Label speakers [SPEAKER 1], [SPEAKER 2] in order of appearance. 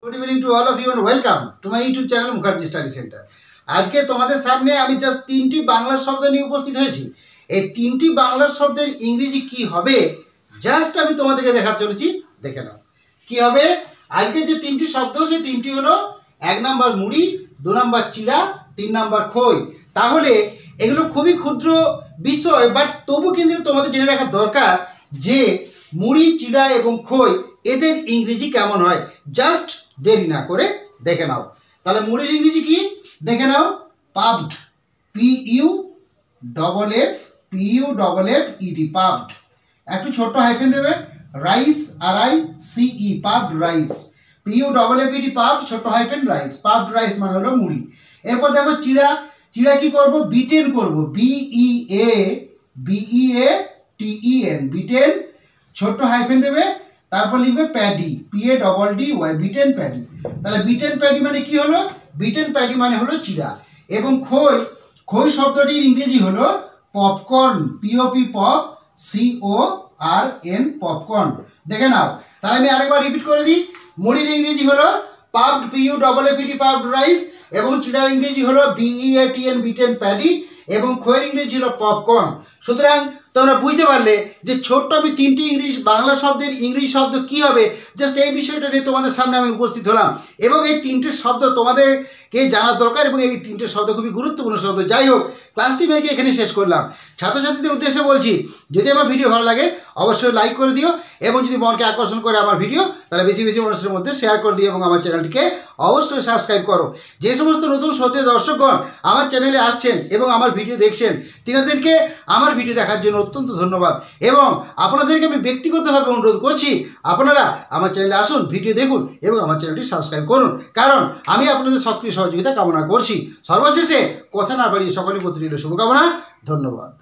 [SPEAKER 1] Good evening to all of you and welcome to my YouTube channel Mukherjee study centre. आज के तुम्हारे सामने আমি জাস্ট তিনটি বাংলা শব্দ নিয়ে উপস্থিত হয়েছি। এই তিনটি বাংলা শব্দের ইংরেজি কি হবে জাস্ট আমি তোমাদেরকে দেখাতে চলেছি, দেখে নাও কি হবে। আজকে যে তিনটি শব্দ সেই তিনটি হলো, এক নাম্বার মুড়ি, দু নাম্বার চিড়া, তিন নাম্বার খই। তাহলে এগুলো খুবই ক্ষুদ্র বিষয়, বাট তবু কিন্তু তোমাদের জেনে রাখা দরকার যে মুড়ি, চিড়া এবং খই এদের ইংরেজি কেমন হয়। জাস্ট দেরি না করে দেখে নাও। তাহলে মুড়ির ইংরেজি কি দেখে নাও, পাফড, PUFFED, পাফড। একটু ছোট্ট হাইফেন দেবে, rice, RICE, puffed rice, PUFFED, puffed, ছোট্ট হাইফেন রাইস, পাফড রাইস মানে হলো মুড়ি। এরপর দেখো চিড়া, চিড়া কি করব, বিটেন করব, BEATEN, বিটেন, ছোট্ট হাইফেন দেবে, তারপর লিখবে প্যাডি, PADDY, বিটেন প্যাডি। তাহলে বিটেন প্যাডি মানে কি হলো, বিটেন প্যাডি মানে হলো চিড়া। এবং খই, খই শব্দটির ইংরেজি হলো popcorn, POP, pop, CORN, popcorn. দেখে নাও। তাহলে আমি আরেকবার রিপিট করে দিই। মুড়ির ইংরেজি হলো পাফড, PUFFED, পাফড রাইস, এবং চিড়ার ইংরেজি হলো BEATEN, বিটেন প্যাডি, এবং খইয়ের ইংরেজি হলো পপকর্ন। সুতরাং তোমরা বুঝতে পারলে যে ছোট্ট আমি তিনটি বাংলা শব্দের ইংরেজি শব্দ কি হবে, জাস্ট এই বিষয়টা নিয়ে তোমাদের সামনে আমি উপস্থিত হলাম। এবং এই তিনটে শব্দ তোমাদেরকে জানার দরকার, এবং এই তিনটে শব্দ খুবই গুরুত্বপূর্ণ শব্দ। যাই হোক, ক্লাসটি মেয়েকে এখানে শেষ করলাম। ছাত্রছাত্রীদের উদ্দেশ্যে বলছি, যদি আমার ভিডিও ভালো লাগে অবশ্যই লাইক করে দিও, এবং যদি মনকে আকর্ষণ করে আমার ভিডিও, তাহলে বেশি বেশি মানুষের মধ্যে শেয়ার করে দিও, এবং আমার চ্যানেলটিকে অবশ্যই সাবস্ক্রাইব করো। যে সমস্ত নতুন শ্রোতা দর্শকগণ আমার চ্যানেলে আসছেন এবং আমার ভিডিও দেখছেন, তিনাদেরকে আমার ভিডিও দেখার জন্য অত্যন্ত ধন্যবাদ। এবং আপনাদেরকে আমি ব্যক্তিগতভাবে অনুরোধ করছি, আপনারা আমার চ্যানেলে আসুন, ভিডিও দেখুন এবং আমার চ্যানেলটি সাবস্ক্রাইব করুন, কারণ আমি আপনাদের সক্রিয় সহযোগিতা কামনা করছি। সর্বশেষে কথা না বাড়িয়ে সকলের প্রতি রইল শুভকামনা। ধন্যবাদ।